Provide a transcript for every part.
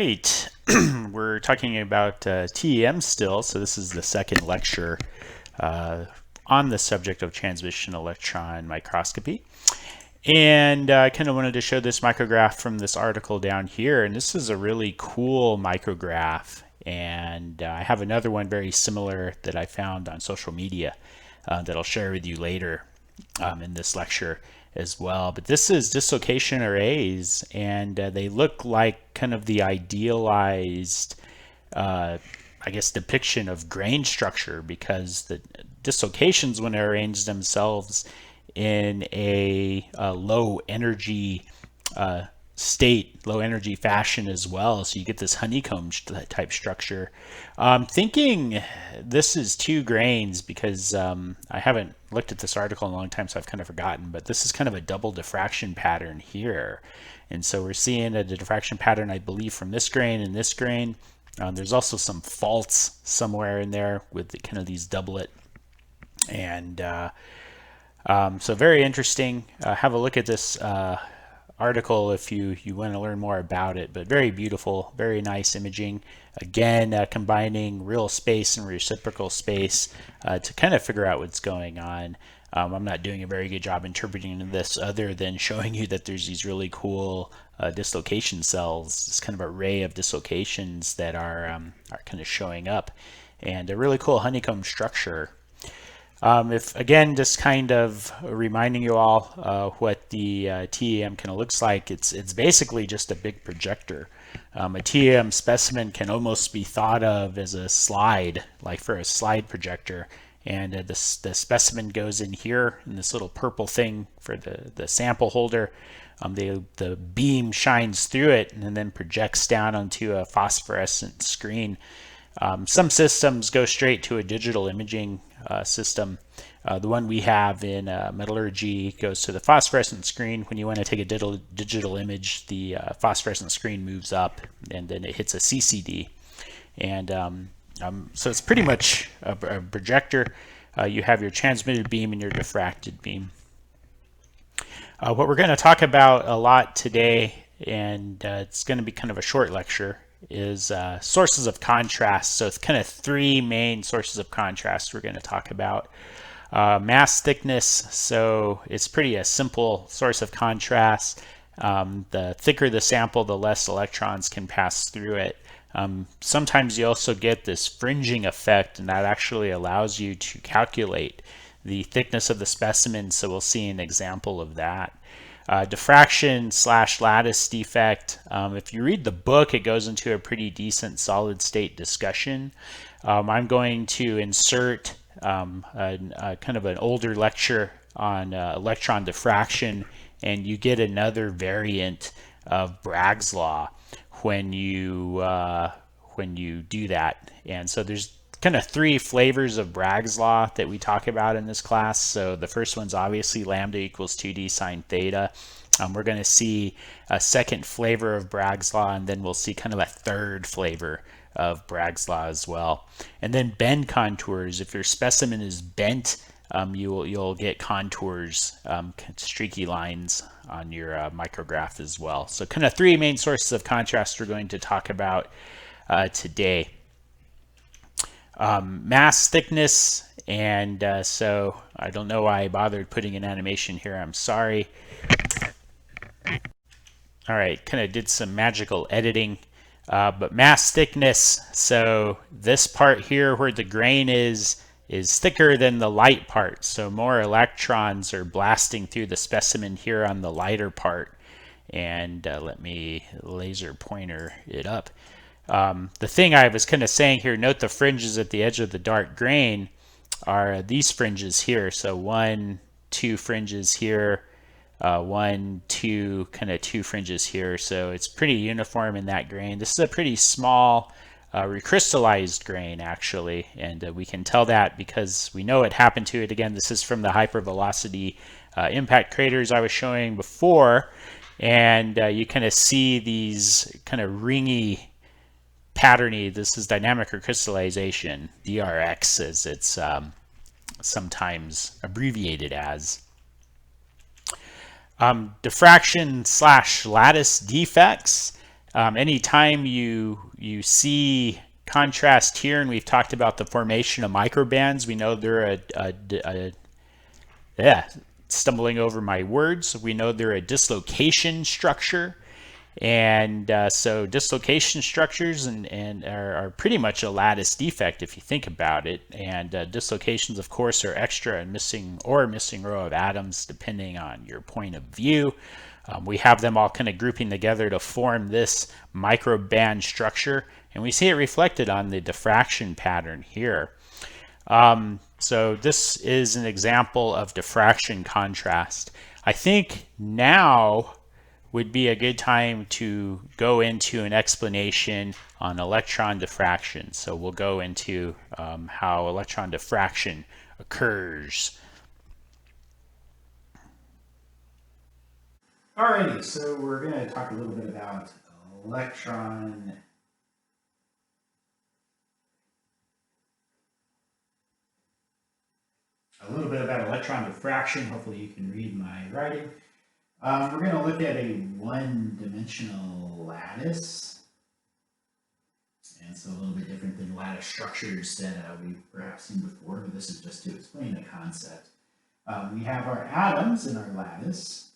right, we're talking about TEM still, so this is the second lecture on the subject of transmission electron microscopy. And I kind of wanted to show this micrograph from this article down here, and this is a really cool micrograph. And I have another one very similar that I found on social media that I'll share with you later in this lecture as well. But this is dislocation arrays, and they look like kind of the idealized I guess depiction of grain structure, because the dislocations, when they arrange themselves in a low energy state, low energy fashion as well, so you get this honeycomb type structure. I'm thinking this is two grains because I haven't looked at this article in a long time, so I've kind of forgotten, but this is kind of a double diffraction pattern here. And so we're seeing a diffraction pattern, I believe, from this grain and this grain. There's also some faults somewhere in there with the, kind of these doublet. And so very interesting. Have a look at this article if you want to learn more about it, but very beautiful, very nice imaging. Again, combining real space and reciprocal space to kind of figure out what's going on. I'm not doing a very good job interpreting this other than showing you that there's these really cool dislocation cells, this kind of array of dislocations that are kind of showing up, and a really cool honeycomb structure. If again, just kind of reminding you all what the TEM kind of looks like, it's basically just a big projector. A TEM specimen can almost be thought of as a slide, like for a slide projector, and the specimen goes in here in this little purple thing for the sample holder. The beam shines through it and then projects down onto a phosphorescent screen. Some systems go straight to a digital imaging system. The one we have in metallurgy goes to the phosphorescent screen. When you want to take a digital image, the phosphorescent screen moves up and then it hits a CCD. And so it's pretty much a projector. You have your transmitted beam and your diffracted beam. What we're going to talk about a lot today, and it's going to be kind of a short lecture, is sources of contrast. So it's kind of three main sources of contrast we're going to talk about. Mass thickness, so it's pretty a simple source of contrast. The thicker the sample, the less electrons can pass through it. Sometimes you also get this fringing effect, and that actually allows you to calculate the thickness of the specimen, so we'll see an example of that. Diffraction / lattice defect. If you read the book, it goes into a pretty decent solid state discussion. I'm going to insert kind of an older lecture on electron diffraction, and you get another variant of Bragg's law when you do that. And so there's kind of three flavors of Bragg's law that we talk about in this class. So the first one's obviously lambda equals 2d sine theta. We're going to see a second flavor of Bragg's law, and then we'll see kind of a third flavor of Bragg's law as well. And then bend contours. If your specimen is bent, you'll get contours, streaky lines on your micrograph as well. So kind of three main sources of contrast we're going to talk about today. Mass thickness, and so I don't know why I bothered putting an animation here, I'm sorry. All right, kind of did some magical editing, but mass thickness, so this part here where the grain is thicker than the light part, so more electrons are blasting through the specimen here on the lighter part. And let me laser pointer it up. The thing I was kind of saying here, note the fringes at the edge of the dark grain are these fringes here. So 1, 2 fringes here, 1, 2, kind of 2 fringes here. So it's pretty uniform in that grain. This is a pretty small recrystallized grain actually, and we can tell that because we know what happened to it. Again, this is from the hypervelocity impact craters I was showing before, and you kind of see these kind of ringy patterny. This is dynamic recrystallization, DRX as it's sometimes abbreviated as. Diffraction / lattice defects. Anytime you see contrast here, and we've talked about the formation of microbands, we know they're yeah, stumbling over my words. We know they're a dislocation structure. And so dislocation structures and are pretty much a lattice defect if you think about it. And dislocations, of course, are extra and missing row of atoms depending on your point of view. We have them all kind of grouping together to form this microband structure, and we see it reflected on the diffraction pattern here. So this is an example of diffraction contrast. I think now would be a good time to go into an explanation on electron diffraction. So we'll go into how electron diffraction occurs. Alrighty, so we're going to talk a little bit about electron diffraction. Hopefully you can read my writing. We're going to look at a one-dimensional lattice. And so a little bit different than lattice structures that we've perhaps seen before, but this is just to explain the concept. We have our atoms in our lattice.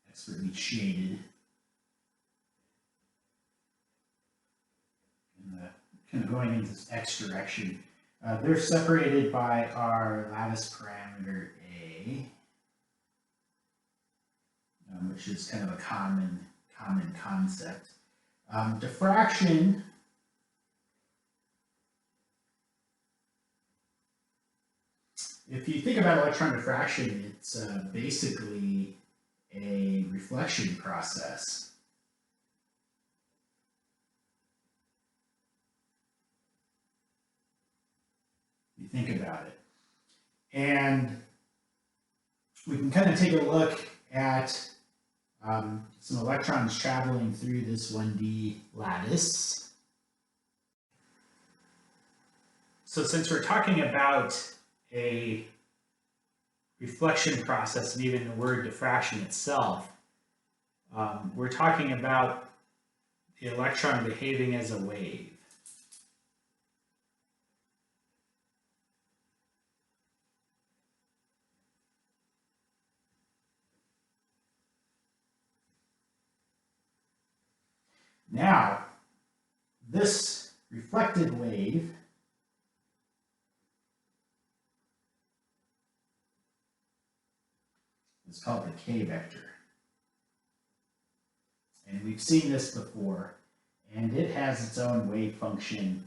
Expertly shaded. And kind of going into this X direction. They're separated by our lattice parameter A, which is kind of a common concept. Diffraction if you think about electron diffraction, it's basically a reflection process. You think about it. And we can kind of take a look at some electrons traveling through this 1D lattice. So since we're talking about a reflection process and even the word diffraction itself, we're talking about the electron behaving as a wave. Now, this reflected wave is called the K vector. And we've seen this before, and it has its own wave function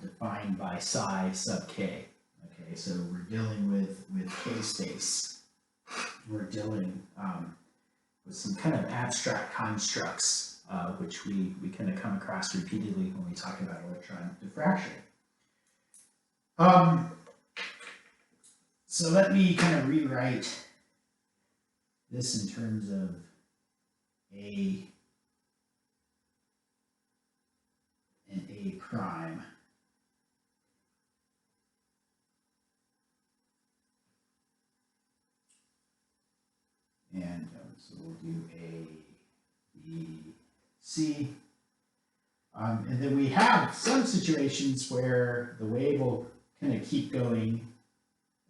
defined by psi sub k. Okay, so we're dealing with K space. We're dealing with some kind of abstract constructs, which we kind of come across repeatedly when we talk about electron diffraction. So let me kind of rewrite this in terms of an A prime. And so we'll do A, B, C. And then we have some situations where the wave will kind of keep going,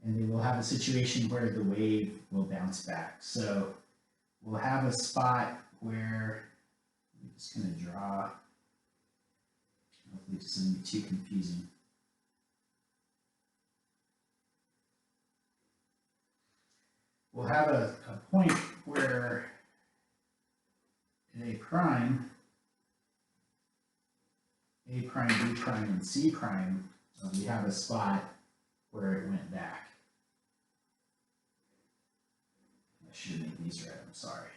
and then we'll have a situation where the wave will bounce back. So we'll have a spot where, let me just kind of draw, hopefully it doesn't be too confusing. We'll have a point where A prime, B prime, and C prime, we have a spot where it went back. I should have made these red, I'm sorry.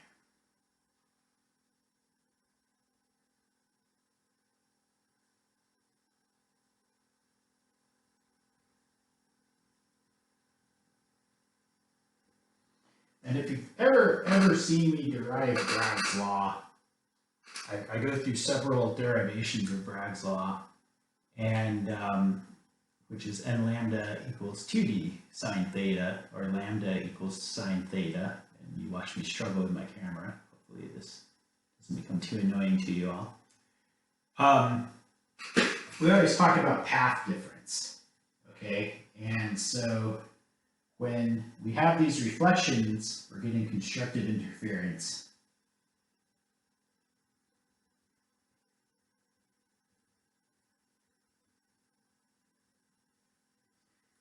And if you've ever seen me derive Bragg's law, I go through several derivations of Bragg's law, and which is n lambda equals 2d sine theta, or lambda equals sine theta. And you watch me struggle with my camera. Hopefully this doesn't become too annoying to you all. We always talk about path difference, okay? And so when we have these reflections, we're getting constructive interference.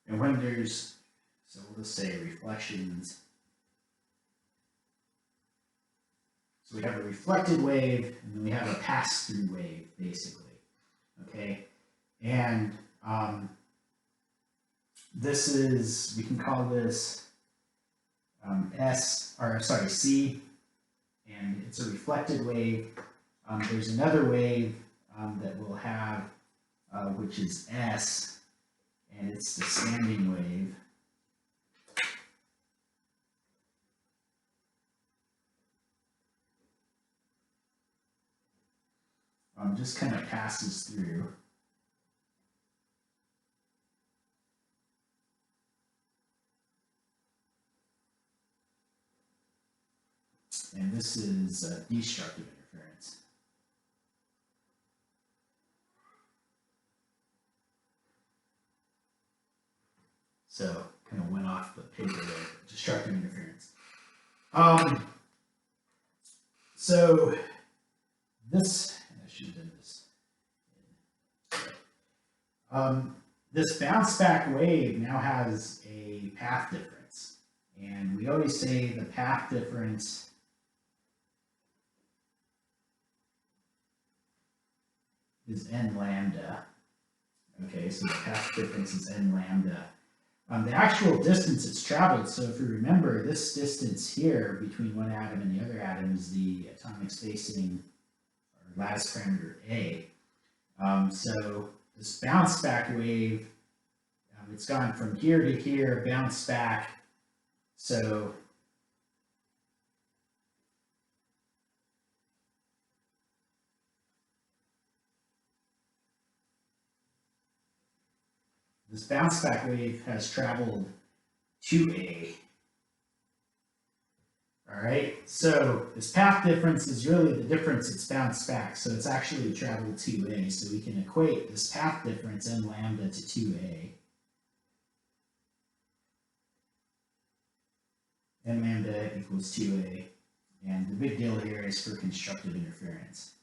And when there's, so we'll just say reflections. So we have a reflected wave, and then we have a pass-through wave, basically. Okay, and this is, we can call this C, and it's a reflected wave. There's another wave that we'll have, which is S, and it's the standing wave. Just kind of passes through. And this is destructive interference. So kind of went off the paper there, destructive interference. So this, I should have done this. This bounce back wave now has a path difference. And we always say the path difference is n lambda. Okay, so the path difference is n lambda. The actual distance it's traveled, so if you remember, this distance here between one atom and the other atom is the atomic spacing, or lattice parameter A. So this bounce back wave, it's gone from here to here, bounce back. So this bounce back wave has traveled to A. All right, so this path difference is really the difference it's bounced back. So it's actually traveled to A. So we can equate this path difference n lambda to 2A. N lambda equals 2A. And the big deal here is for constructive interference.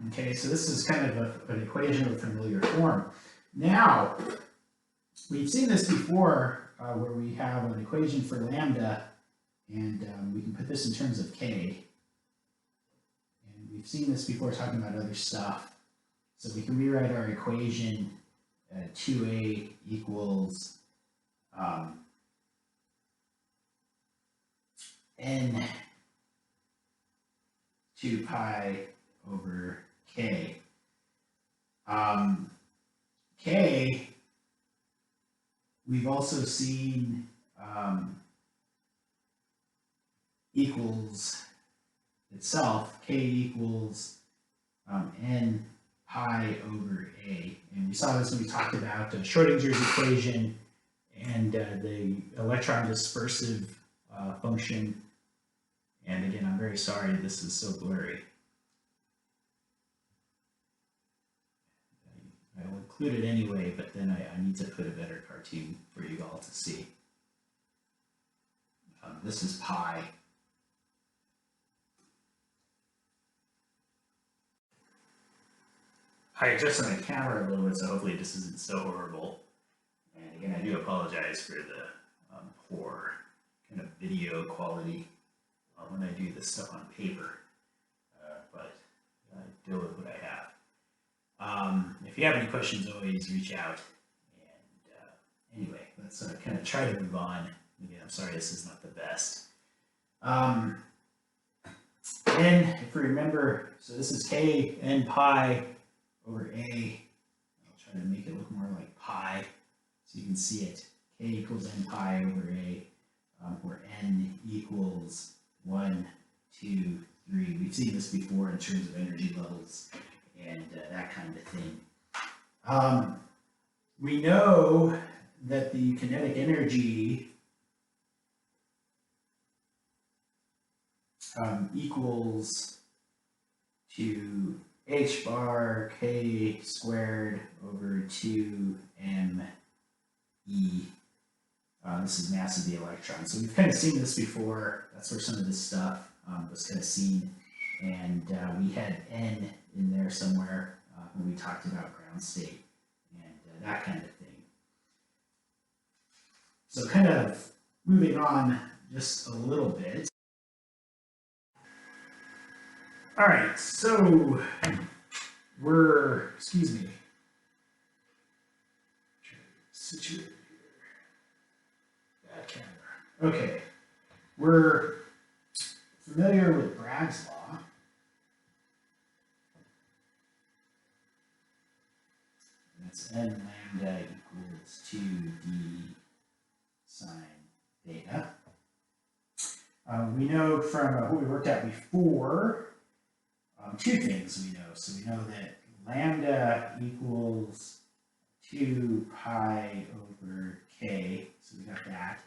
Okay, so this is kind of an equation of familiar form. Now, we've seen this before where we have an equation for lambda, and we can put this in terms of k. And we've seen this before talking about other stuff. So we can rewrite our equation 2a equals n 2 pi over k. K, we've also seen equals itself. K equals n pi over a. And we saw this when we talked about Schrodinger's equation and the electron dispersive function. And again, I'm very sorry this is so blurry. I will include it anyway, but then I need to put a better cartoon for you all to see. This is pi. I adjusted my camera a little bit, so hopefully this isn't so horrible. And again, I do apologize for the poor kind of video quality when I do this stuff on paper, but I deal with what I have. If you have any questions, always reach out. And anyway, let's kind of try to move on. Again, I'm sorry this is not the best. And if you remember, so this is k n pi over a. I'll try to make it look more like pi so you can see it. K equals n pi over a. where n equals 1, 2, 3. We've seen this before in terms of energy levels and that kind of thing. We know that the kinetic energy equals to h bar k squared over 2m e. This is mass of the electron. So we've kind of seen this before. That's where some of this stuff was kind of seen. And we had n in there somewhere when we talked about ground state and that kind of thing. So kind of moving on just a little bit. All right, so we're, excuse me, situated here. Bad camera. Okay, we're familiar with Bragg's law. That's n lambda equals 2d sine theta. We know from what we worked at before, two things we know. So we know that lambda equals 2 pi over k, so we got that.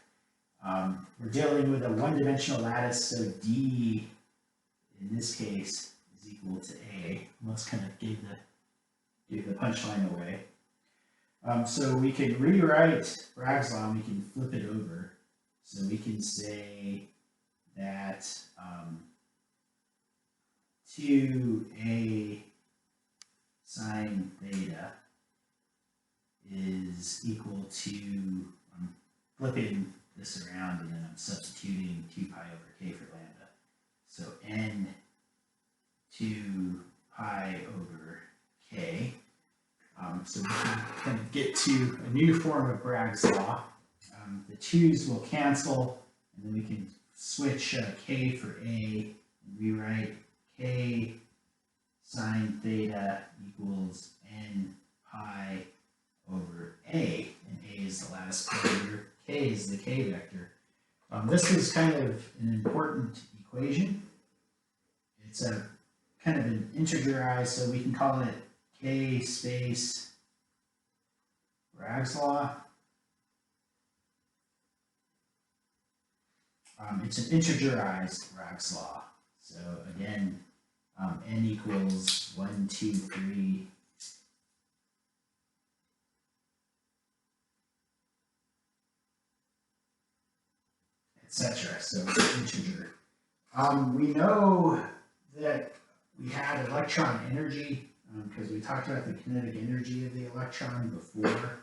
We're dealing with a one-dimensional lattice, so d in this case is equal to a. Almost kind of gave the punchline away. So we can rewrite Bragg's law and we can flip it over. So we can say that 2a sine theta is equal to, I'm flipping this around and then I'm substituting 2 pi over k for lambda. So n 2 pi over k. So we can kind of get to a new form of Bragg's law. The 2's will cancel, and then we can switch k for a and rewrite k sine theta equals n pi over a, and a is the lattice parameter, k is the k vector. This is kind of an important equation. It's a kind of an integerized, so we can call it k space Bragg's law. It's an integerized Bragg's law. So again, n equals 1, 2, 3, etc. So it's an integer. We know that we had electron energy because we talked about the kinetic energy of the electron before,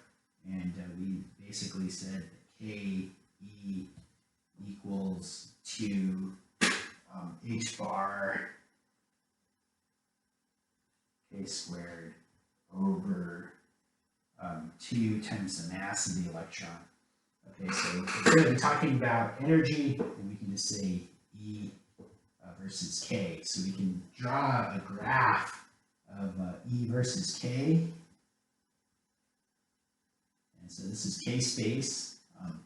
and we basically said that Ke equals to h bar k squared over 2 times the mass of the electron. Okay, so we're going to be talking about energy, and we can just say E versus K. So we can draw a graph of E versus K. And so this is K space.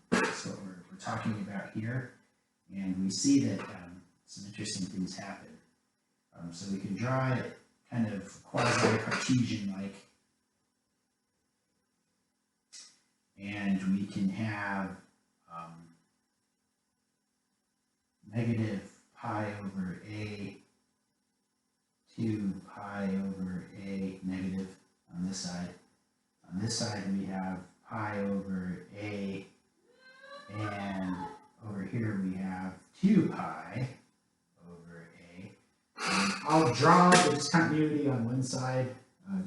That's what we're talking about here. And we see that some interesting things happen. So we can draw it kind of quasi-Cartesian-like. And we can have negative pi over a, 2 pi over a negative on this side. On this side we have pi over a, and over here we have 2 pi over a. I'll draw the discontinuity on one side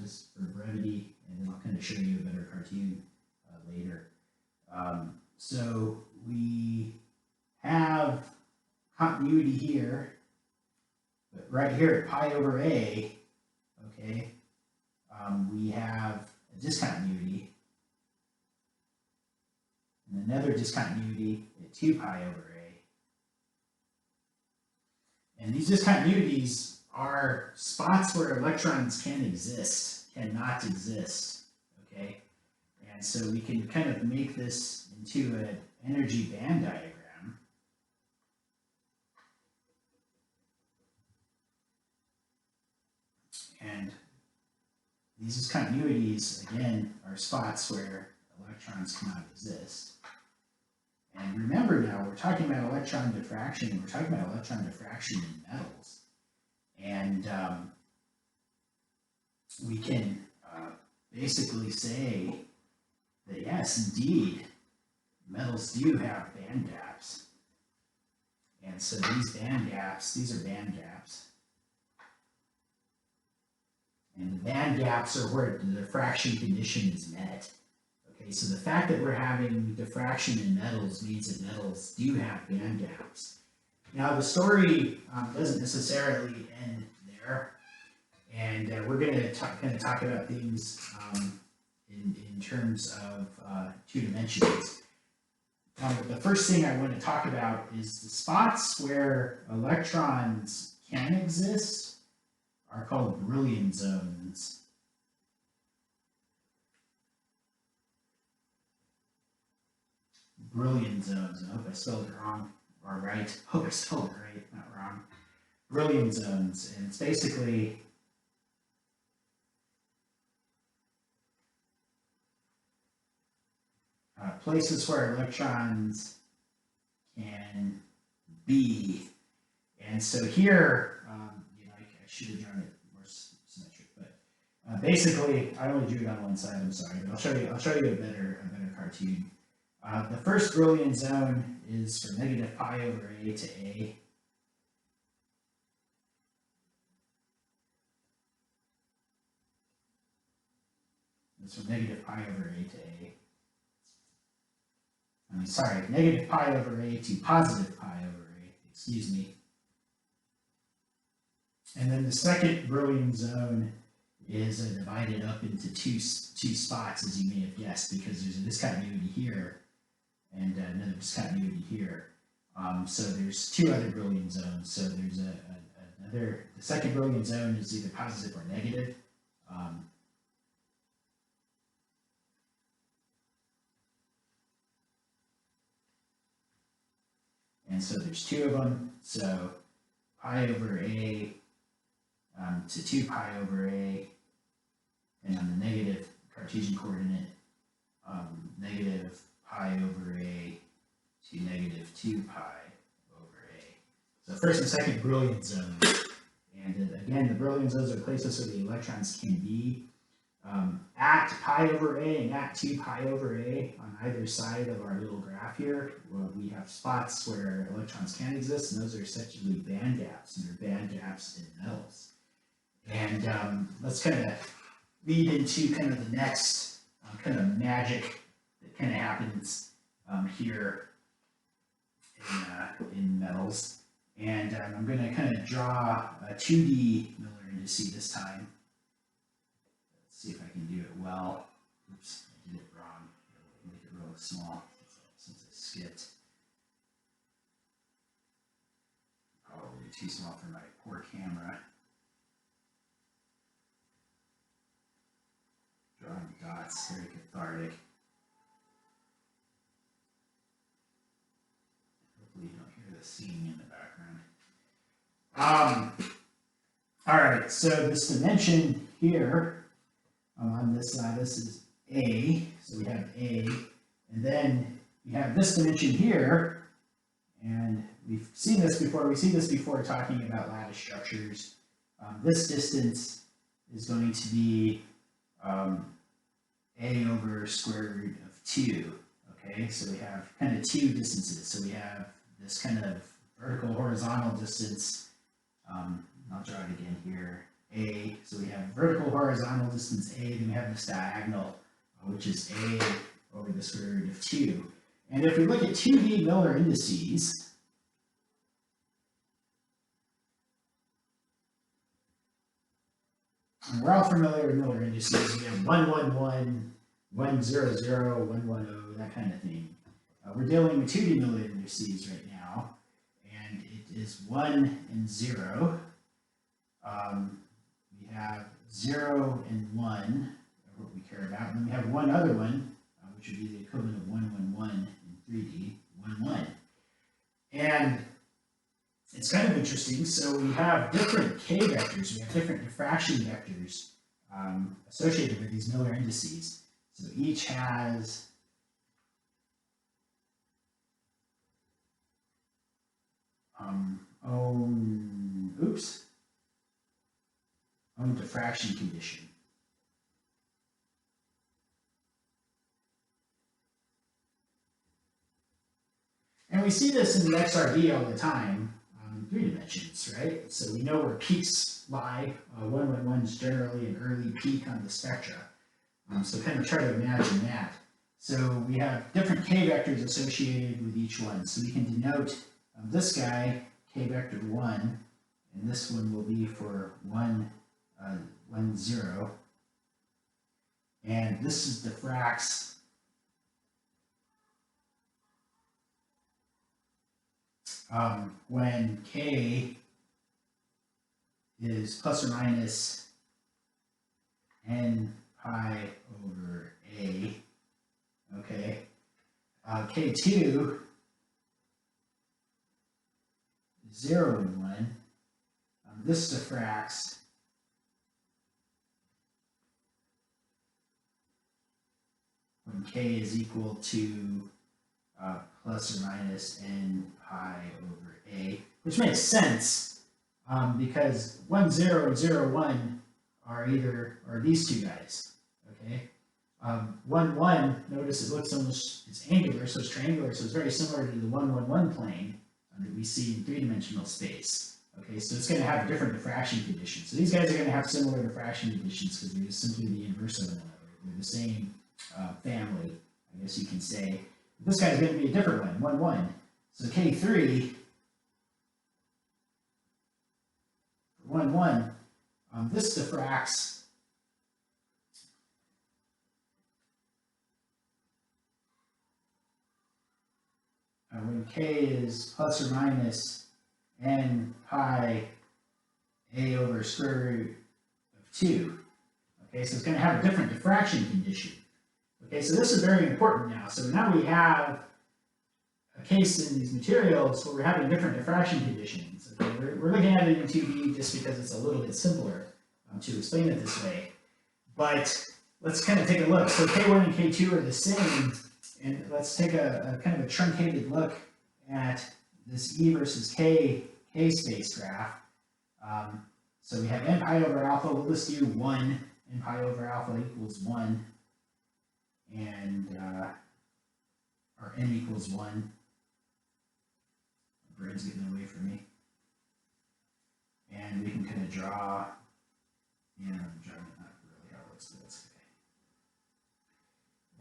just for brevity, and then I'll kind of show you a better cartoon later. So we have continuity here, but right here at pi over a, okay, we have a discontinuity and another discontinuity at 2 pi over a. And these discontinuities are spots where electrons cannot exist, okay? And so we can kind of make this into an energy band diagram. these discontinuities, again, are spots where electrons cannot exist. And remember now, we're talking about electron diffraction. We're talking about electron diffraction in metals. And we can basically say that, yes, indeed, metals do have band gaps. And so these band gaps, these are band gaps. And the band gaps are where the diffraction condition is met. Okay, so the fact that we're having diffraction in metals means that metals do have band gaps. Now the story doesn't necessarily end there, and we're going to talk about things in terms of 2 dimensions. But the first thing I want to talk about is the spots where electrons can exist are called Brillouin zones. Brillouin zones. I hope I spelled it wrong or right. Hope I spelled it right, not wrong. Brillouin zones, and it's basically places where electrons can be. And so here, I should have drawn it more symmetric, but basically, I only drew it on one side. I'm sorry, but I'll show you a better cartoon. The first Brillouin zone is from negative pi over a to a. It's from negative pi over a to a. Sorry, negative pi over a to positive pi over a, excuse me. And then the second Brillouin zone is divided up into two spots, as you may have guessed, because there's a discontinuity here and another discontinuity here. So there's 2 other Brillouin zones. So there's the second Brillouin zone is either positive or negative. And so there's 2 of them. So pi over a to 2 pi over a, and on the negative Cartesian coordinate, negative pi over a to negative 2 pi over a. So first and second Brillouin zones. And again, the Brillouin zones are places where the electrons can be. At pi over a and at 2 pi over a on either side of our little graph here, well, we have spots where electrons can exist, and those are essentially band gaps, and they're band gaps in metals. And let's kind of lead into kind of the next kind of magic that kind of happens here in metals. And I'm going to kind of draw a 2D Miller indice this time. See if I can do it well. Oops, I did it wrong. I'll make it real small since I skipped. Probably too small for my poor camera. Drawing dots, very cathartic. Hopefully you don't hear the singing in the background. All right, so this dimension here on this side, this is A, so we have A, and then we have this dimension here, and we've seen this before. We see this before talking about lattice structures. This distance is going to be A over square root of 2, okay? So we have kind of 2 distances. So we have this kind of vertical horizontal distance. I'll draw it again here. A, so we have vertical horizontal distance A, then we have this diagonal, which is A over the square root of 2. And if we look at 2D Miller indices, and we're all familiar with Miller indices, we have 1, 1, 1, 1, 0, 0, 1, 1, 0, that kind of thing. We're dealing with 2D Miller indices right now, and it is 1 and 0. We have 0 and 1 are what we care about, and then we have one other one, which would be the equivalent of 1, 1, 1 in 3D, 1, 1. And it's kind of interesting. So we have different k vectors, we have different diffraction vectors associated with these Miller indices. So each has own diffraction condition. And we see this in the XRD all the time in 3 dimensions, right? So we know where peaks lie. 111 is generally an early peak on the spectra. So kind of try to imagine that. So we have different k vectors associated with each one. So we can denote this guy, k vector 1, and this one will be for 1, 0. And this is diffracts when k is plus or minus n pi over a, okay? K2 is 0 and 1. This diffracts when k is equal to plus or minus n pi over a, which makes sense because 1, 0 and 0, 1 are these two guys, okay? 1, 1, notice it looks almost, it's angular, so it's triangular, so it's very similar to the 1, 1, 1 plane that we see in 3-dimensional space. Okay, so it's going to have different diffraction conditions. So these guys are going to have similar diffraction conditions because they're just simply the inverse of one another. They're the same family, I guess you can say. This guy's going to be a different one, 1, 1. So K3, 1, 1, this diffracts when k is plus or minus n pi a over square root of 2. Okay, so it's going to have a different diffraction condition. Okay, so this is very important now. So now we have a case in these materials where we're having different diffraction conditions. Okay, we're looking at it in 2D just because it's a little bit simpler to explain it this way. But let's kind of take a look. So K1 and K2 are the same, and let's take a kind of a truncated look at this E versus K space graph. So we have n pi over alpha. We'll just do 1. N pi over alpha equals 1. And or n equals 1. My brain's getting away from me. And we can kind of draw, I'm drawing it not really how it looks, but that's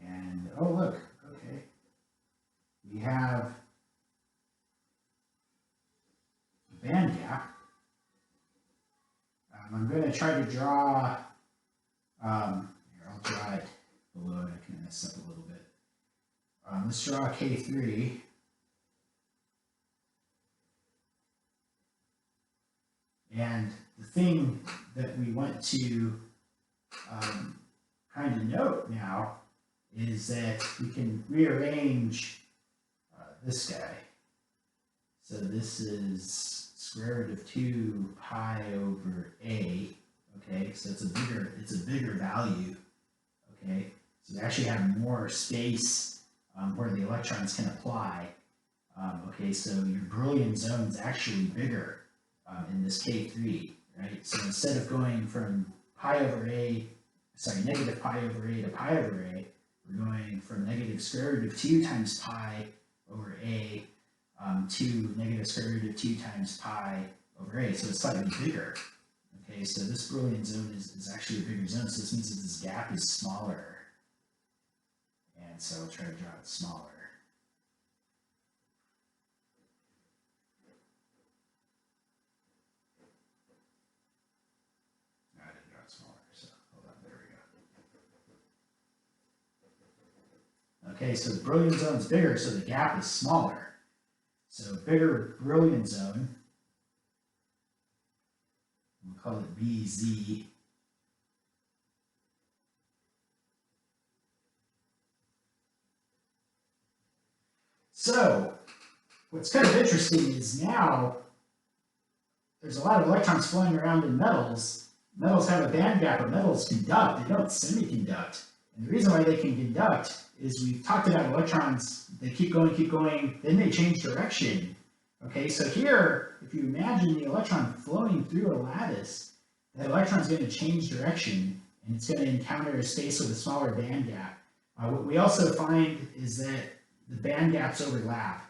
okay. And oh look, okay. We have a band gap. I'm going to try to draw, here, I'll draw it below it. I can mess up a little bit. Let's draw K3. And the thing that we want to kind of note now is that we can rearrange this guy. So this is square root of 2 pi over a. Okay, so it's a bigger value. Okay, so we actually have more space where the electrons can apply. Okay, so your Brillouin zone is actually bigger in this K3, right? So instead of going from negative pi over a to pi over a, we're going from negative square root of 2 times pi over a to negative square root of 2 times pi over a, so it's slightly bigger. Okay, so this Brillouin zone is actually a bigger zone, so this means that this gap is smaller. And so I'll try to draw it smaller. No, I didn't draw it smaller, so hold on, there we go. Okay, so the Brillouin zone is bigger, so the gap is smaller. So bigger Brillouin zone, we'll call it BZ. So what's kind of interesting is now there's a lot of electrons flowing around in metals, metals have a band gap, but metals conduct, they don't semiconduct. And the reason why they can conduct is we talked about electrons, they keep going, then they change direction. Okay, so here, if you imagine the electron flowing through a lattice, that electron is going to change direction, and it's going to encounter a space with a smaller band gap. What we also find is that the band gaps overlap.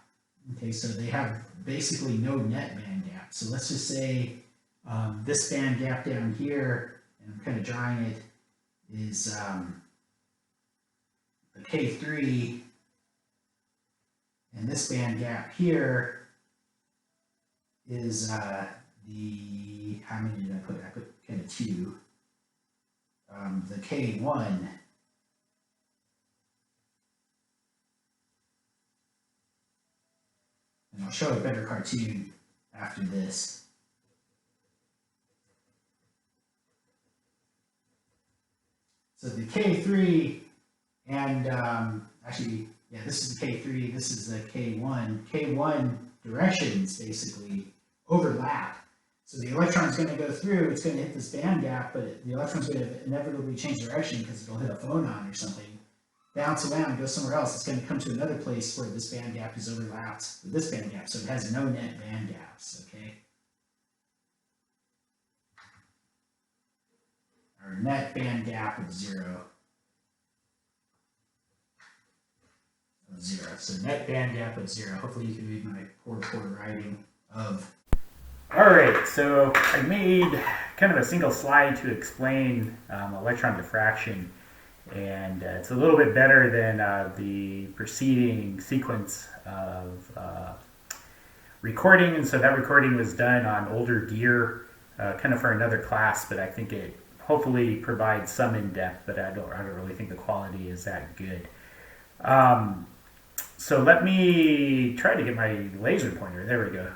Okay, so they have basically no net band gap. So let's just say this band gap down here, and I'm kind of drawing it, is the K3, and this band gap here is the, how many did I put? I put kind of 2. The K1. And I'll show a better cartoon after this. So the K3 and actually, yeah, this is the K3, this is the K1. K1 directions basically overlap. So the electron's going to go through, it's going to hit this band gap, but the electron's going to inevitably change direction because it'll hit a phonon or something, bounce around, go somewhere else. It's going to come to another place where this band gap is overlapped with this band gap, so it has no net band gaps, okay? Our net band gap of 0. So net band gap of 0. Hopefully you can read my poor writing of. All right, so I made kind of a single slide to explain electron diffraction, and it's a little bit better than the preceding sequence of recording, and so that recording was done on older gear, kind of for another class, but I think it hopefully provides some in-depth, but I don't really think the quality is that good. So let me try to get my laser pointer. There we go.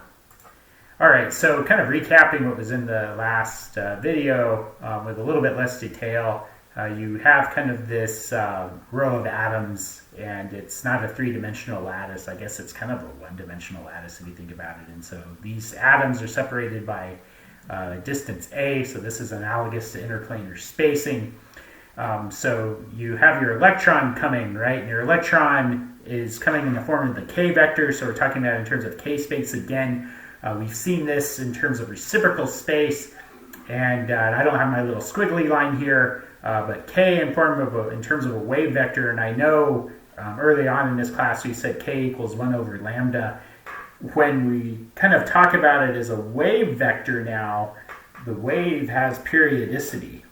All right, so kind of recapping what was in the last video with a little bit less detail. You have kind of this row of atoms, and it's not a three-dimensional lattice. I guess it's kind of a one-dimensional lattice if you think about it. And so these atoms are separated by distance a, so this is analogous to interplanar spacing. So you have your electron coming, right? And your electron is coming in the form of the k vector, so we're talking about in terms of k space again. We've seen this in terms of reciprocal space, and I don't have my little squiggly line here, but k in terms of a wave vector, and I know early on in this class we said k equals 1 over lambda. When we kind of talk about it as a wave vector now, the wave has periodicity,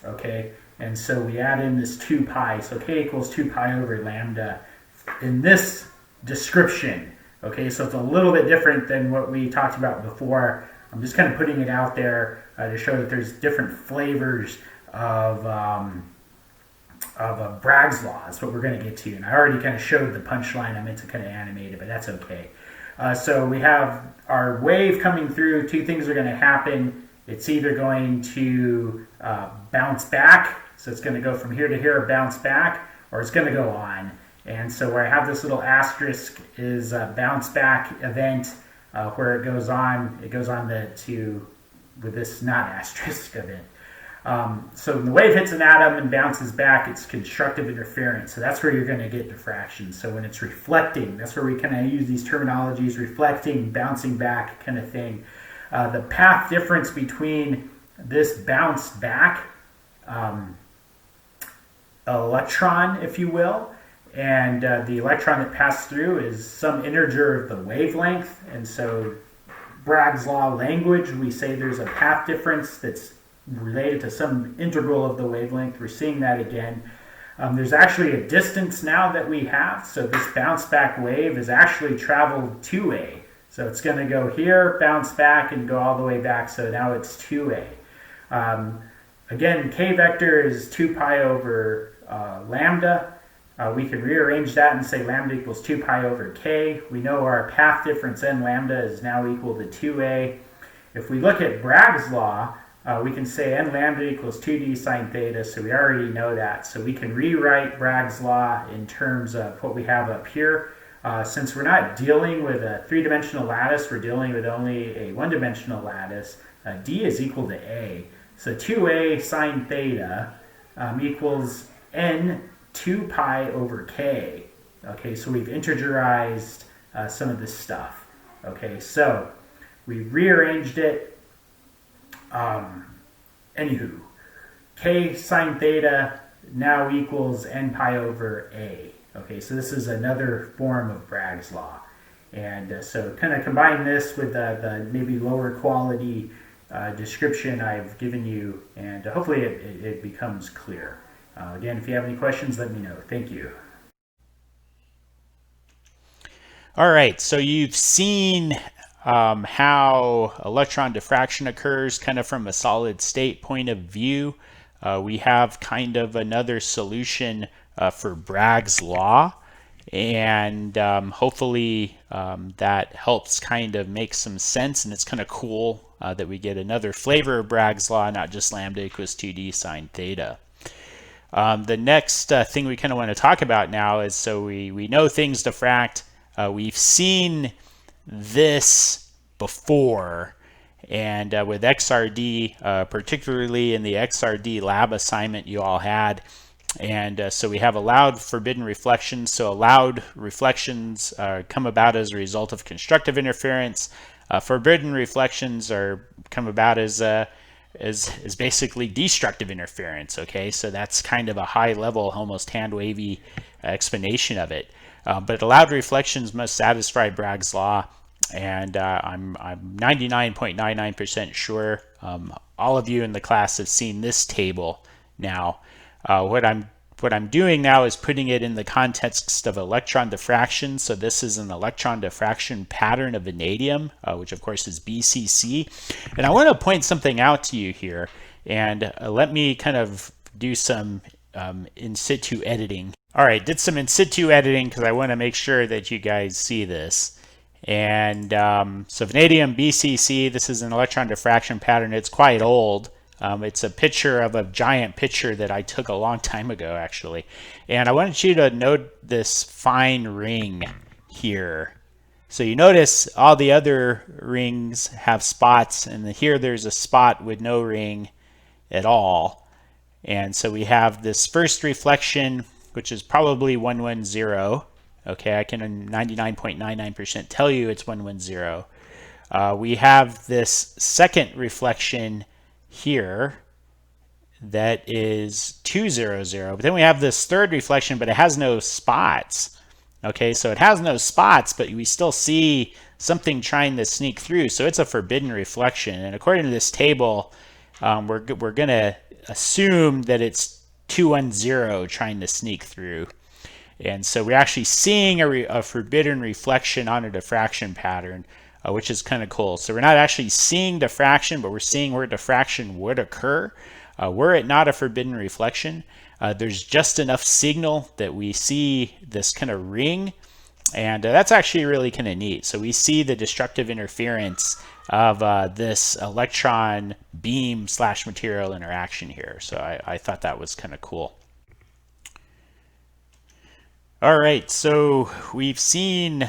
okay? And so we add in this 2 pi, so k equals 2 pi over lambda in this description, okay? So it's a little bit different than what we talked about before. I'm just kind of putting it out there to show that there's different flavors of Bragg's law. That's what we're going to get to. And I already kind of showed the punchline. I meant to kind of animate it, but that's okay. So we have our wave coming through. 2 things are going to happen. It's either going to bounce back, so it's going to go from here to here, bounce back, or it's going to go on. And so where I have this little asterisk is a bounce back event where it goes on with this not asterisk event. So when the wave hits an atom and bounces back, it's constructive interference. So that's where you're going to get diffraction. So when it's reflecting, that's where we kind of use these terminologies, reflecting, bouncing back kind of thing. The path difference between this bounced back electron, if you will, and the electron that passed through is some integer of the wavelength. And so Bragg's law language, we say there's a path difference that's related to some integral of the wavelength. We're seeing that again. There's actually a distance now that we have. So this bounce back wave has actually traveled 2a. So it's going to go here, bounce back, and go all the way back. So now it's 2a. Again, k vector is 2 pi over lambda. We can rearrange that and say lambda equals 2 pi over k. We know our path difference n lambda is now equal to 2a. If we look at Bragg's law, we can say n lambda equals 2d sine theta, so we already know that. So we can rewrite Bragg's law in terms of what we have up here. Since we're not dealing with a 3-dimensional lattice, we're dealing with only a 1-dimensional lattice. D is equal to a. So 2a sine theta equals n 2 pi over k. Okay, so we've integerized some of this stuff. Okay, so we rearranged it. Anywho, k sine theta now equals n pi over a. Okay, so this is another form of Bragg's law. And so kind of combine this with the maybe lower quality description I've given you, and hopefully it becomes clear. Again, if you have any questions, let me know. Thank you. All right, so you've seen how electron diffraction occurs kind of from a solid state point of view. We have kind of another solution for Bragg's law, and hopefully that helps kind of make some sense, and it's kind of cool that we get another flavor of Bragg's law, not just lambda equals 2d sine theta. The next thing we kind of want to talk about now is, so we know things diffract. We've seen this before, and with XRD, particularly in the XRD lab assignment you all had. And so we have allowed forbidden reflections. So allowed reflections come about as a result of constructive interference. Forbidden reflections come about as basically destructive interference. Okay, so that's kind of a high level, almost hand wavy explanation of it. But allowed reflections must satisfy Bragg's law, and I'm 99.99% sure all of you in the class have seen this table now. What I'm doing now is putting it in the context of electron diffraction. So this is an electron diffraction pattern of vanadium, which of course is BCC. And I want to point something out to you here, and let me kind of do some in situ editing. All right, did some in situ editing because I want to make sure that you guys see this. And so vanadium BCC, this is an electron diffraction pattern. It's quite old. It's a picture of a giant picture that I took a long time ago, actually. And I wanted you to note this fine ring here. So you notice all the other rings have spots, and here there's a spot with no ring at all. And so we have this first reflection, which is probably 110. Okay, I can 99.99% tell you it's 110. We have this second reflection here that is 200, but then we have this third reflection, but it has no spots. Okay, so it has no spots, but we still see something trying to sneak through, so it's a forbidden reflection. And according to this table, we're going to assume that it's 210 trying to sneak through. And so we're actually seeing a forbidden reflection on a diffraction pattern, which is kind of cool. So we're not actually seeing diffraction, but we're seeing where diffraction would occur. Were it not a forbidden reflection, there's just enough signal that we see this kind of ring, and that's actually really kind of neat. So we see the destructive interference of this electron beam / material interaction here. So I thought that was kind of cool. All right, so we've seen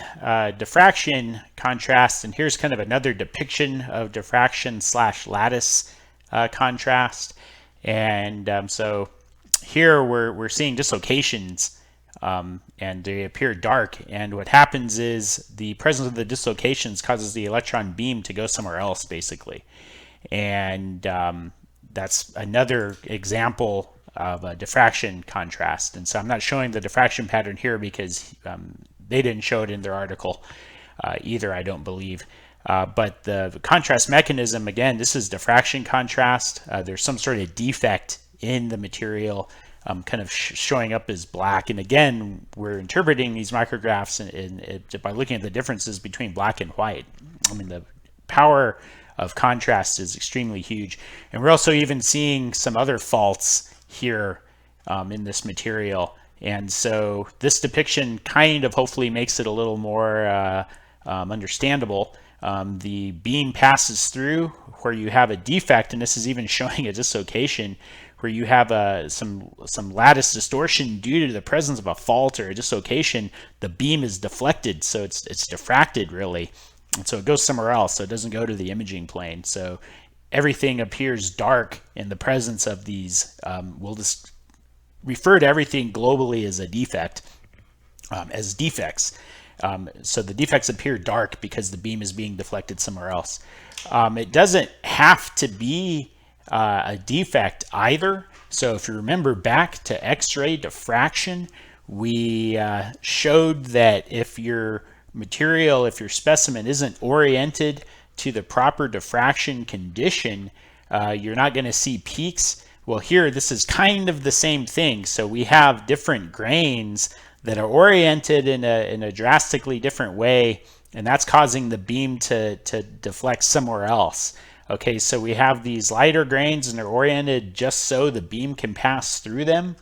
diffraction contrast, and here's kind of another depiction of diffraction / lattice contrast. And so here we're seeing dislocations, and they appear dark. And what happens is the presence of the dislocations causes the electron beam to go somewhere else, basically. And that's another example of a diffraction contrast. And so I'm not showing the diffraction pattern here because they didn't show it in their article either, I don't believe. But the contrast mechanism, again, this is diffraction contrast. There's some sort of defect in the material kind of showing up as black. And again, we're interpreting these micrographs by looking at the differences between black and white. I mean, the power of contrast is extremely huge. And we're also even seeing some other faults here in this material. And so this depiction kind of hopefully makes it a little more understandable. The beam passes through where you have a defect, and this is even showing a dislocation where you have some lattice distortion due to the presence of a fault or a dislocation. The beam is deflected, so it's diffracted really, and so it goes somewhere else, so it doesn't go to the imaging plane. So everything appears dark in the presence of these. We'll just refer to everything globally as a defect, as defects. So the defects appear dark because the beam is being deflected somewhere else. It doesn't have to be a defect either. So if you remember back to X-ray diffraction, we showed that if your material, if your specimen isn't oriented to the proper diffraction condition, you're not going to see peaks. Well, here, this is kind of the same thing. So we have different grains that are oriented in a drastically different way, and that's causing the beam to deflect somewhere else. Okay, so we have these lighter grains, and they're oriented just so the beam can pass through them.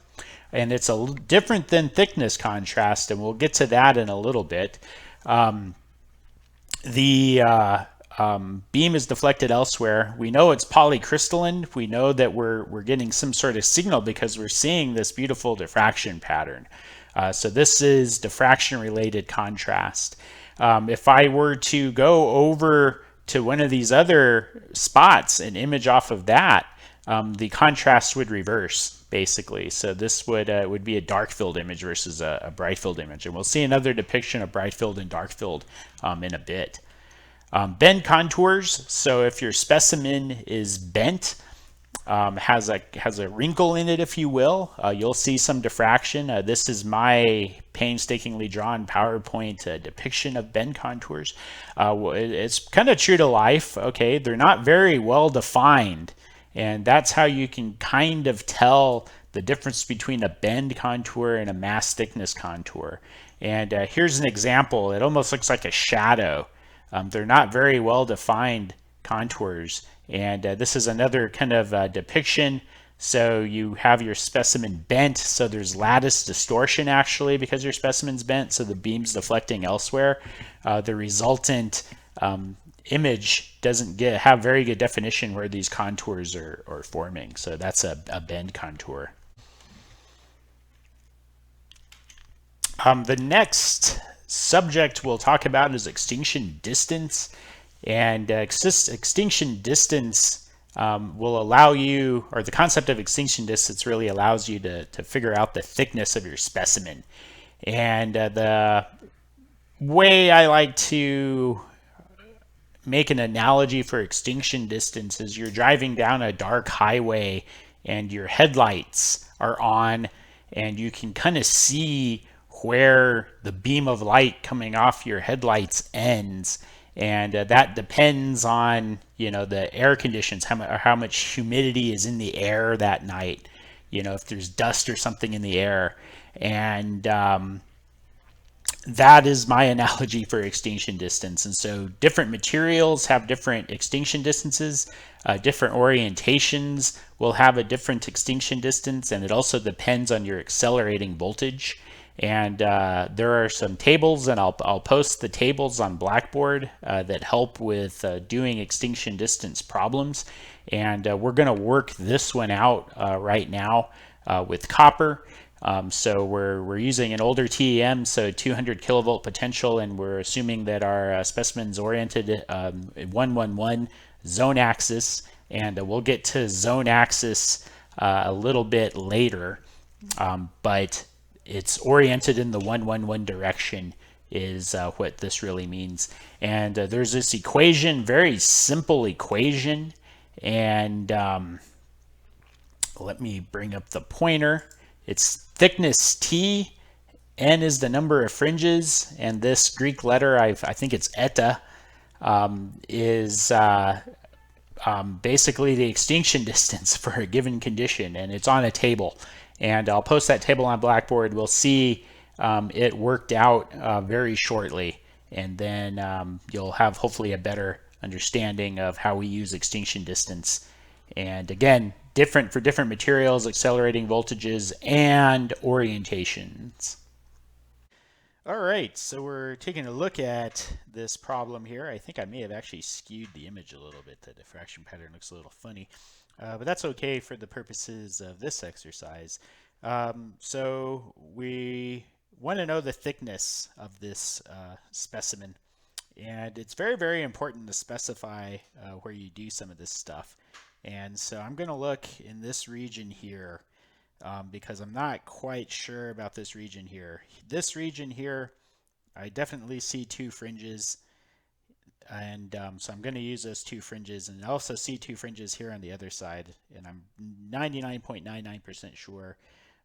And it's a different than thickness contrast, and we'll get to that in a little bit. The beam is deflected elsewhere. We know it's polycrystalline. We know that we're getting some sort of signal because we're seeing this beautiful diffraction pattern. So this is diffraction-related contrast. If I were to go over to one of these other spots and image off of that, the contrast would reverse, basically. So this would be a dark-field image versus a bright-field image. And we'll see another depiction of Brightfield and Darkfield in a bit. Bend contours. So if your specimen is bent, has a wrinkle in it, if you will, you'll see some diffraction. This is my painstakingly drawn PowerPoint depiction of bend contours. It's kind of true to life. Okay, they're not very well defined, and that's how you can kind of tell the difference between a bend contour and a mass thickness contour. And here's an example. It almost looks like a shadow. They're not very well defined contours. And this is another kind of depiction. So you have your specimen bent, so there's lattice distortion actually because your specimen's bent, so the beam's deflecting elsewhere. The resultant image doesn't have very good definition where these contours are forming. So that's a bend contour. The next subject we'll talk about is extinction distance. And extinction distance will allow you, or the concept of extinction distance really allows you to figure out the thickness of your specimen. And the way I like to make an analogy for extinction distance is you're driving down a dark highway and your headlights are on, and you can kind of see where the beam of light coming off your headlights ends. And that depends on, the air conditions, how much humidity is in the air that night, if there's dust or something in the air. And that is my analogy for extinction distance. And so different materials have different extinction distances. Different orientations will have a different extinction distance, and it also depends on your accelerating voltage. And there are some tables, and I'll post the tables on Blackboard that help with doing extinction distance problems. And we're going to work this one out right now with copper. So we're using an older TEM, so 200 kilovolt potential, and we're assuming that our specimen's oriented 111 zone axis, and we'll get to zone axis a little bit later, but it's oriented in the 111 direction is what this really means. And there's this equation, very simple equation, and let me bring up the pointer. It's thickness T, N is the number of fringes, and this Greek letter, I think it's eta, is basically the extinction distance for a given condition, and it's on a table. And I'll post that table on Blackboard. We'll see it worked out very shortly, and then you'll have hopefully a better understanding of how we use extinction distance. And again, different for different materials, accelerating voltages, and orientations. All right, so we're taking a look at this problem here. I think I may have actually skewed the image a little bit. The diffraction pattern looks a little funny. But that's okay for the purposes of this exercise. So we want to know the thickness of this specimen. And it's very, very important to specify where you do some of this stuff. And so I'm going to look in this region here because I'm not quite sure about this region here. This region here, I definitely see 2 fringes. And so I'm going to use those 2 fringes, and I also see 2 fringes here on the other side, and I'm 99.99% sure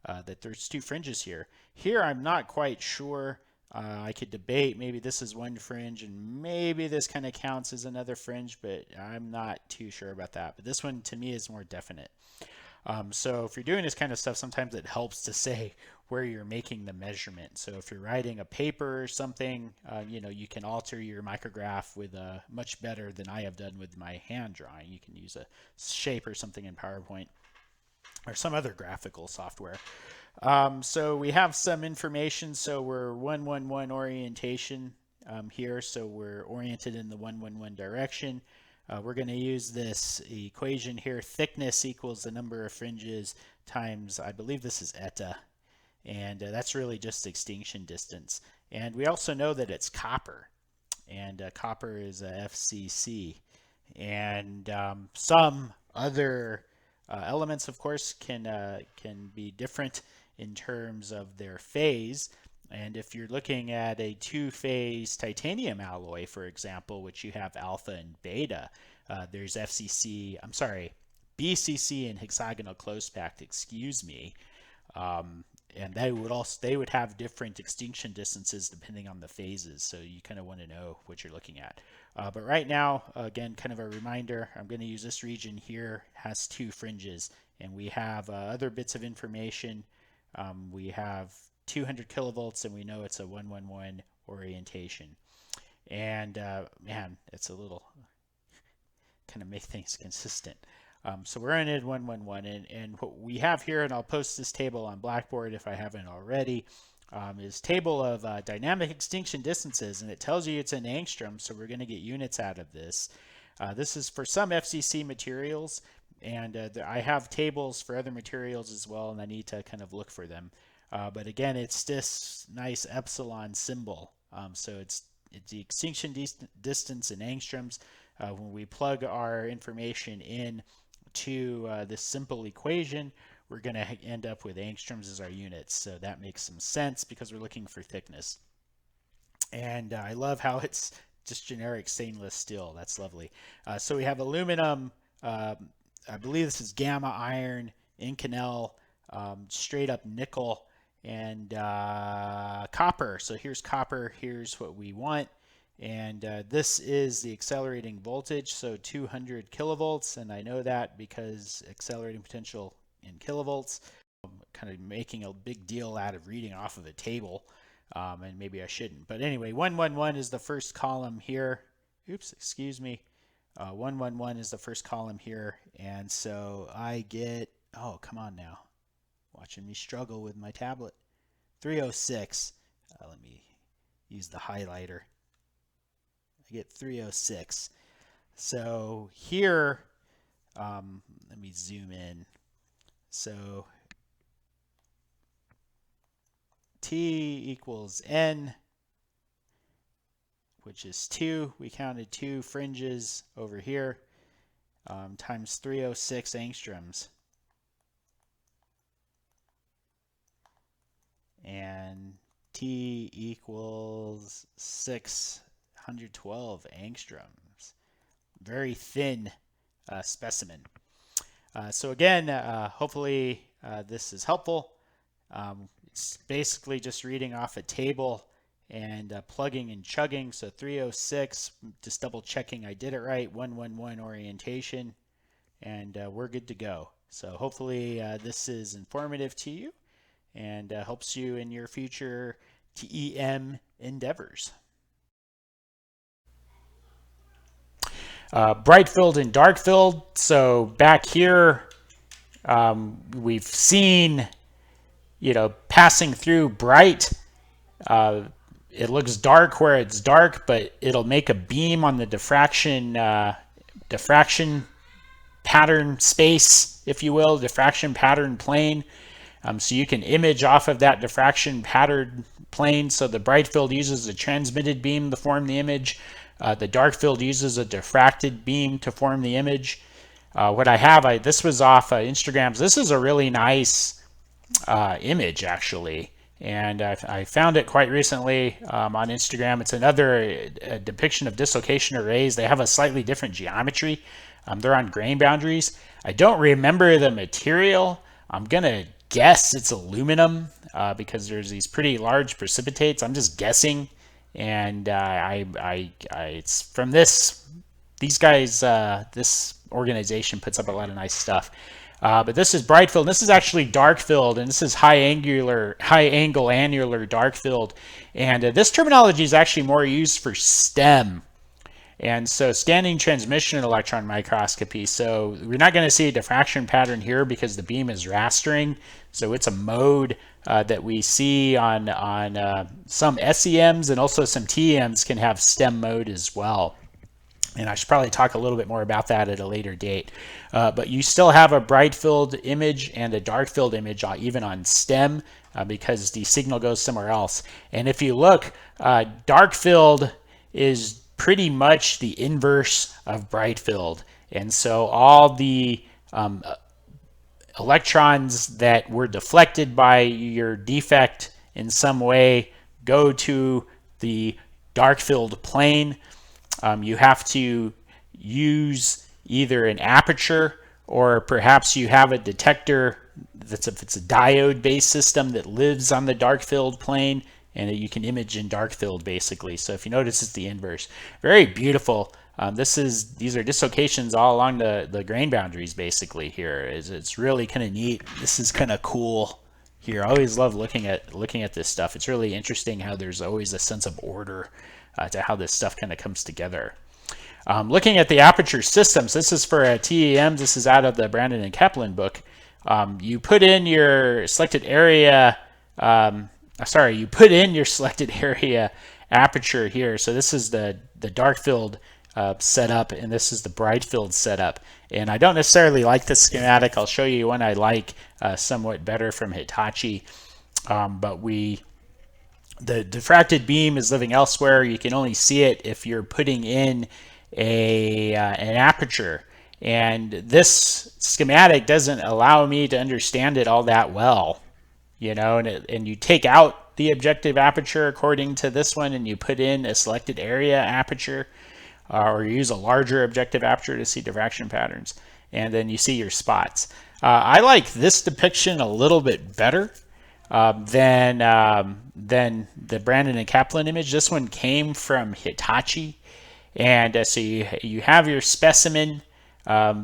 that there's 2 fringes here. Here I'm not quite sure. I could debate, maybe this is 1 fringe and maybe this kind of counts as another fringe, but I'm not too sure about that. But this one to me is more definite. So if you're doing this kind of stuff, sometimes it helps to say where you're making the measurement. So if you're writing a paper or something, you know, you can alter your micrograph with much better than I have done with my hand drawing. You can use a shape or something in PowerPoint or some other graphical software. So we have some information. So we're 111 orientation here. So we're oriented in the 111 direction. We're going to use this equation here. Thickness equals the number of fringes times, I believe this is eta. And that's really just extinction distance. And we also know that it's copper. And copper is a FCC. And some other elements, of course, can be different in terms of their phase. And if you're looking at a 2-phase titanium alloy, for example, which you have alpha and beta, there's BCC and hexagonal close packed, excuse me. And they would have different extinction distances depending on the phases. So you kind of want to know what you're looking at. But right now, again, kind of a reminder, I'm going to use this region here, has 2 fringes. And we have other bits of information. We have 200 kilovolts, and we know it's a 111 orientation. And man, it's a little kind of make things consistent. So we're in it 111, and what we have here, and I'll post this table on Blackboard if I haven't already, is table of dynamic extinction distances, and it tells you it's in angstrom, so we're going to get units out of this. This is for some FCC materials, and I have tables for other materials as well, and I need to kind of look for them. But again, it's this nice epsilon symbol. So it's the extinction distance in angstroms. When we plug our information in to this simple equation, we're going to end up with angstroms as our units. So that makes some sense because we're looking for thickness. And I love how it's just generic stainless steel. That's lovely. So we have aluminum. I believe this is gamma iron, Inconel, straight up nickel, and copper. So here's copper. Here's what we want. And this is the accelerating voltage, so 200 kilovolts. And I know that because accelerating potential in kilovolts. I'm kind of making a big deal out of reading off of a table, and maybe I shouldn't. But anyway, 111 is the first column here. Oops, excuse me. 111 is the first column here. And so I get, oh, come on now. Watching me struggle with my tablet. 306. Let me use the highlighter. I get 306. So here, let me zoom in. So T equals N, which is 2. We counted 2 fringes over here, times 306 angstroms. And T equals 612 angstroms. Very thin specimen. So again, hopefully this is helpful. It's basically just reading off a table and plugging and chugging. So 306, just double checking I did it right, 111 orientation, and we're good to go. So hopefully this is informative to you and helps you in your future TEM endeavors. Brightfield and Darkfield. So back here, we've seen, passing through bright. It looks dark where it's dark, but it'll make a beam on the diffraction pattern space, if you will, diffraction pattern plane. So you can image off of that diffraction pattern plane. So the bright field uses a transmitted beam to form the image. The dark field uses a diffracted beam to form the image. What I have, this was off Instagram. This is a really nice image, actually. And I found it quite recently on Instagram. It's another depiction of dislocation arrays. They have a slightly different geometry. They're on grain boundaries. I don't remember the material. I'm going to guess it's aluminum because there's these pretty large precipitates. I'm just guessing. And it's from these guys, this organization puts up a lot of nice stuff. But this is Brightfield, and this is actually Darkfield, and this is high angle annular Darkfield. And this terminology is actually more used for STEM. And so scanning transmission electron microscopy. So we're not going to see a diffraction pattern here because the beam is rastering. So it's a mode that we see on some SEMs, and also some TEMs can have STEM mode as well. And I should probably talk a little bit more about that at a later date. But you still have a bright field image and a dark field image even on STEM because the signal goes somewhere else. And if you look, dark field is pretty much the inverse of bright field. And so all the electrons that were deflected by your defect in some way go to the dark field plane. You have to use either an aperture, or perhaps you have a detector if it's a diode based system that lives on the dark field plane, and you can image in dark field basically. So if you notice, it's the inverse. Very beautiful. These are dislocations all along the grain boundaries basically here. It's really kind of neat. This is kind of cool here. I always love looking at this stuff. It's really interesting how there's always a sense of order to how this stuff kind of comes together. Looking at the aperture systems, this is for a TEM. This is out of the Brandon and Kaplan book. You put in your selected area, you put in your selected area aperture here. So this is the dark field setup, and this is the bright field setup. And I don't necessarily like this schematic. I'll show you one I like somewhat better from Hitachi. But the diffracted beam is living elsewhere. You can only see it if you're putting in an aperture. And this schematic doesn't allow me to understand it all that well, you know, and you take out the objective aperture according to this one, and you put in a selected area aperture, or you use a larger objective aperture to see diffraction patterns, and then you see your spots. I like this depiction a little bit better than the Brandon and Kaplan image. This one came from Hitachi, and so you have your specimen.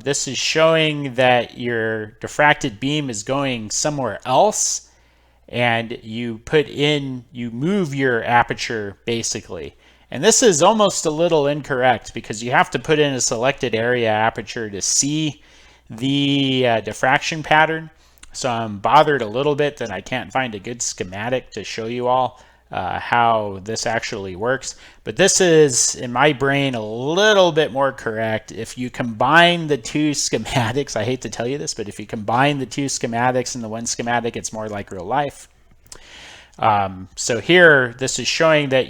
This is showing that your diffracted beam is going somewhere else, and you move your aperture basically. And this is almost a little incorrect because you have to put in a selected area aperture to see the diffraction pattern. So I'm bothered a little bit that I can't find a good schematic to show you all how this actually works. But this is, in my brain, a little bit more correct. If you combine the two schematics, I hate to tell you this, but if you combine the two schematics in the one schematic, it's more like real life. So here, this is showing that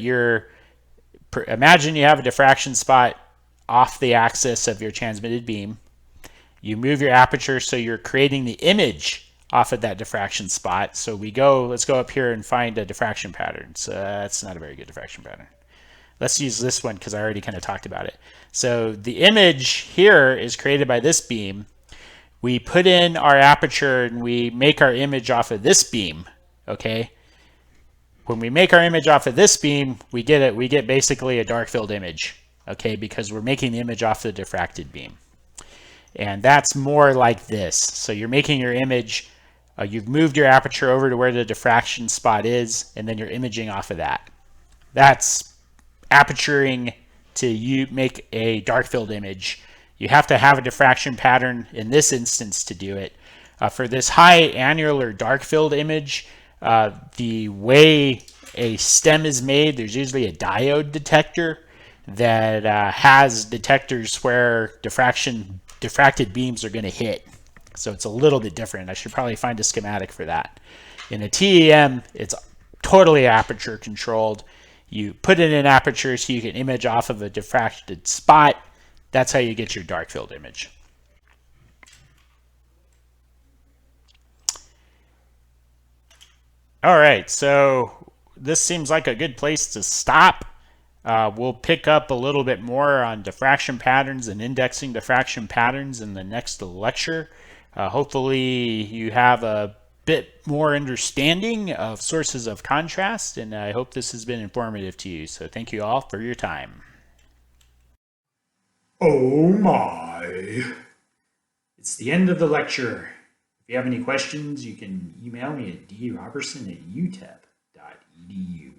imagine you have a diffraction spot off the axis of your transmitted beam. You move your aperture so you're creating the image off of that diffraction spot. So let's go up here and find a diffraction pattern. So that's not a very good diffraction pattern. Let's use this one because I already kind of talked about it. So the image here is created by this beam. We put in our aperture and we make our image off of this beam, okay? When we make our image off of this beam, we get basically a dark field image, okay, because we're making the image off the diffracted beam. And that's more like this. So you're making your image, you've moved your aperture over to where the diffraction spot is, and then you're imaging off of that. That's aperturing to make a dark field image. You have to have a diffraction pattern in this instance to do it. For this high annular dark field image, the way a stem is made, there's usually a diode detector that has detectors where diffracted beams are going to hit. So it's a little bit different. I should probably find a schematic for that. In a TEM, it's totally aperture controlled. You put it in aperture so you can image off of a diffracted spot. That's how you get your dark field image. All right, so this seems like a good place to stop. We'll pick up a little bit more on diffraction patterns and indexing diffraction patterns in the next lecture. Hopefully you have a bit more understanding of sources of contrast, and I hope this has been informative to you. So thank you all for your time. Oh my. It's the end of the lecture. If you have any questions, you can email me at drobertson@utep.edu.